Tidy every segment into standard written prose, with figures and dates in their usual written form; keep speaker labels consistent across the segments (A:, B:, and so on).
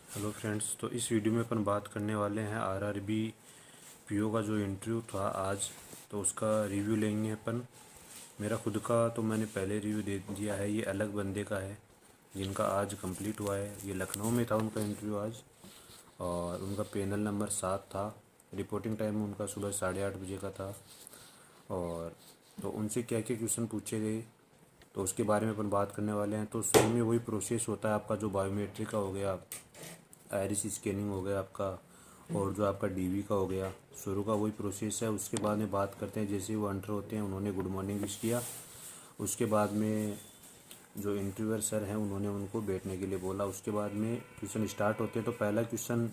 A: Hello friends, तो इस video में अपन बात करने वाले हैं आरआरबी पीओ का जो इंटरव्यू था आज। तो उसका रिव्यू लेंगे अपन। मेरा खुद का तो मैंने पहले रिव्यू दे दिया है, ये अलग बंदे का है जिनका आज कंप्लीट हुआ है। ये लखनऊ में था उनका इंटरव्यू आज, और उनका पैनल नंबर 7 था। रिपोर्टिंग टाइम उनका सुबह 8:30 बजे का था। और तो उनसे क्या क्या क्वेश्चन पूछे गए तो उसके बारे में अपन बात करने वाले हैं। तो शुरू में वही प्रोसेस होता है आपका, जो बायोमेट्रिक का हो गया, आइरिस स्कैनिंग हो गया आपका, और जो आपका डीवी का हो गया, शुरू का वही प्रोसेस है। उसके बाद में बात करते हैं, जैसे वो एंटर होते हैं उन्होंने गुड मॉर्निंग विश किया। उसके बाद में जो इंटरव्यूअर सर हैं उन्होंने उनको बैठने के लिए बोला। उसके बाद में क्वेश्चन स्टार्ट होते हैं। तो पहला क्वेश्चन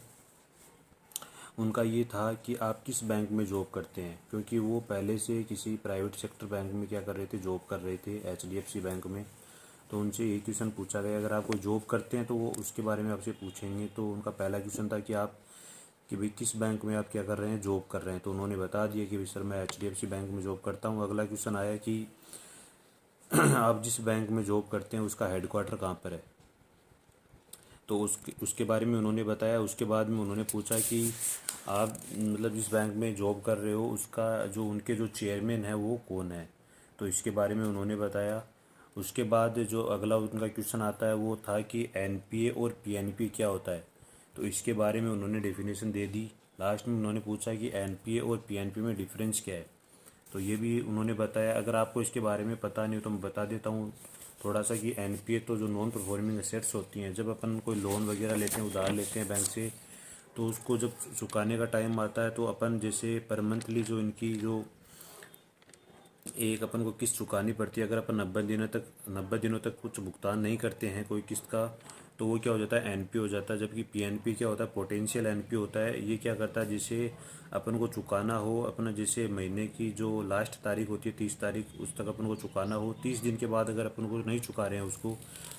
A: उनका ये था कि आप किस बैंक में जॉब करते हैं, क्योंकि वो पहले से किसी प्राइवेट सेक्टर बैंक में क्या कर रहे थे, जॉब कर रहे थे, HDFC बैंक में। तो उनसे ये क्वेश्चन पूछा गया, अगर आप कोई जॉब करते हैं तो वो उसके बारे में आपसे पूछेंगे। तो उनका पहला क्वेश्चन था कि भाई किस बैंक में आप क्या कर रहे हैं, जॉब कर रहे हैं। तो उन्होंने बता दिया कि भाई सर मैं HDFC बैंक में जॉब करता हूँ। अगला क्वेश्चन आया कि आप जिस बैंक में जॉब करते हैं उसका हेडक्वार्टर कहाँ पर है। तो उसके बारे में उन्होंने बताया। उसके बाद में उन्होंने पूछा कि आप मतलब जिस बैंक में जॉब कर रहे हो उसका जो उनके जो चेयरमैन है वो कौन है। तो इसके बारे में उन्होंने बताया। उसके बाद जो अगला उनका क्वेश्चन आता है वो था कि NPA और PNP क्या होता है। तो इसके बारे में उन्होंने डेफिनेशन दे दी। लास्ट में उन्होंने पूछा कि NPA और PNP में डिफरेंस क्या है। तो ये भी उन्होंने बताया। अगर आपको इसके बारे में पता नहीं हो तो मैं बता देता हूँ थोड़ा सा कि NPA तो जो नॉन परफॉर्मिंग एसेट्स होती हैं, जब अपन कोई लोन वगैरह लेते हैं, उधार लेते हैं बैंक से, तो उसको जब चुकाने का टाइम आता है तो अपन जैसे पर मंथली जो इनकी जो एक अपन को किस्त चुकानी पड़ती है, अगर अपन 90 दिनों तक कुछ भुगतान नहीं करते हैं कोई किस्त का, तो वो क्या हो जाता है, NPA हो जाता है। जबकि PNP क्या होता है, पोटेंशियल NPA होता है। ये क्या करता है, जिसे अपन को चुकाना हो, अपना जैसे महीने की जो लास्ट तारीख होती है 30 तारीख, उस तक अपन को चुकाना हो, 30 दिन के बाद अगर अपन को नहीं चुका रहे हैं उसको,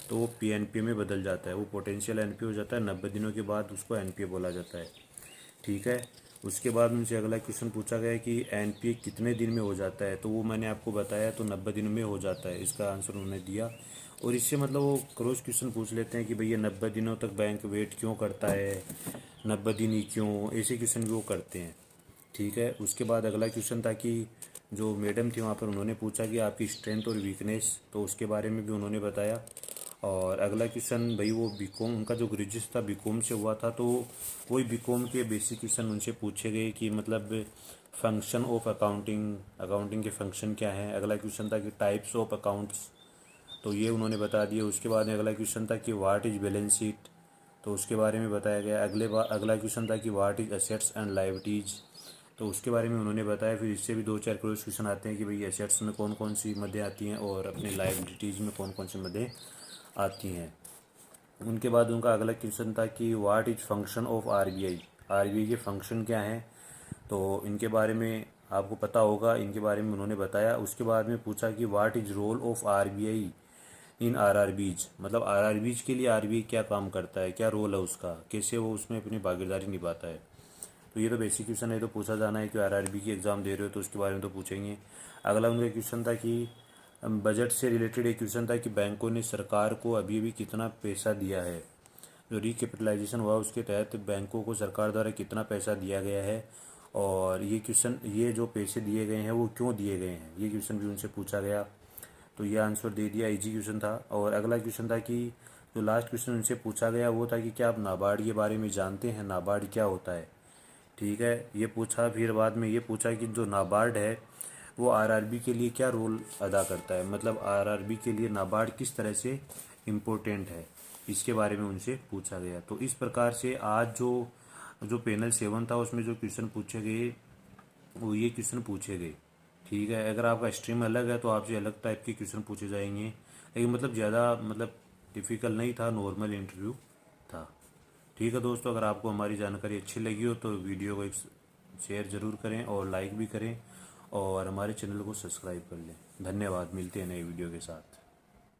A: तो वो PNP में बदल जाता है, वो पोटेंशियल NPA हो जाता है। 90 दिनों के बाद उसको NPA बोला जाता है। ठीक है। उसके बाद मुझे अगला क्वेश्चन पूछा गया कि NPA कितने दिन में हो जाता है। तो वो मैंने आपको बताया, तो 90 दिन में हो जाता है, इसका आंसर उन्होंने दिया। और इससे मतलब वो क्रॉस क्वेश्चन पूछ लेते हैं कि भैया 90 दिनों तक बैंक वेट क्यों करता है, 90 दिन ही क्यों, ऐसे क्वेश्चन भी वो करते हैं। ठीक है। उसके बाद अगला क्वेश्चन था कि जो मैडम थी वहाँ पर, उन्होंने पूछा कि आपकी स्ट्रेंथ और वीकनेस, तो उसके बारे में भी उन्होंने बताया। और अगला क्वेश्चन भाई वो बीकॉम, उनका जो ग्रेजुएशन था बीकॉम से हुआ था, तो वही बीकॉम के बेसिक क्वेश्चन उनसे पूछे गए कि मतलब फंक्शन ऑफ अकाउंटिंग, अकाउंटिंग के फंक्शन क्या हैं। अगला क्वेश्चन था कि टाइप्स ऑफ अकाउंट्स, तो ये उन्होंने बता दिए। उसके बाद में अगला क्वेश्चन था कि व्हाट इज़ बैलेंस शीट, तो उसके बारे में बताया गया। अगला क्वेश्चन था कि what is assets and liabilities, तो उसके बारे में उन्होंने बताया। फिर इससे भी 2-4 क्वेश्चन आते हैं कि भाई एसेट्स में कौन कौन सी मदें आती हैं और अपनी लायबिलिटीज़ में कौन कौन सी मदें आती हैं। उनके बाद उनका अगला क्वेश्चन था कि what is function of RBI, RBI के फंक्शन क्या हैं। तो इनके बारे में आपको पता होगा, इनके बारे में उन्होंने बताया। उसके बाद में पूछा कि what is role of RBI in RRBs, मतलब RRBs के लिए RBI क्या काम करता है, क्या रोल है उसका, कैसे वो उसमें अपनी भागीदारी निभाता है। तो ये तो बेसिक क्वेश्चन है, तो पूछा जाना है कि RRB की एग्ज़ाम दे रहे हो तो उसके बारे में तो पूछेंगे। अगला उनका क्वेश्चन था कि बजट से रिलेटेड एक क्वेश्चन था कि बैंकों ने सरकार को अभी भी कितना पैसा दिया है, जो रिकैपिटलाइजेशन हुआ उसके तहत बैंकों को सरकार द्वारा कितना पैसा दिया गया है, और ये क्वेश्चन, ये जो पैसे दिए गए हैं वो क्यों दिए गए हैं, ये क्वेश्चन भी उनसे पूछा गया। तो ये आंसर दे दिया, इजी क्वेश्चन था। और अगला क्वेश्चन था कि जो लास्ट क्वेश्चन उनसे पूछा गया वो था कि क्या आप नाबार्ड के बारे में जानते हैं, नाबार्ड क्या होता है। ठीक है, ये पूछा। फिर बाद में ये पूछा कि जो नाबार्ड है वो RRB के लिए क्या रोल अदा करता है, मतलब RRB के लिए नाबार्ड किस तरह से इम्पोर्टेंट है, इसके बारे में उनसे पूछा गया। तो इस प्रकार से आज जो जो पैनल 7 था उसमें जो क्वेश्चन पूछे गए वो ये क्वेश्चन पूछे गए। ठीक है। अगर आपका स्ट्रीम अलग है तो आपसे अलग टाइप के क्वेश्चन पूछे जाएंगे, लेकिन मतलब ज़्यादा मतलब डिफ़िकल्ट नहीं था, नॉर्मल इंटरव्यू था। ठीक है दोस्तों, अगर आपको हमारी जानकारी अच्छी लगी हो तो वीडियो को एक शेयर ज़रूर करें और लाइक भी करें, और हमारे चैनल को सब्सक्राइब कर लें। धन्यवाद, मिलते हैं नए वीडियो के साथ।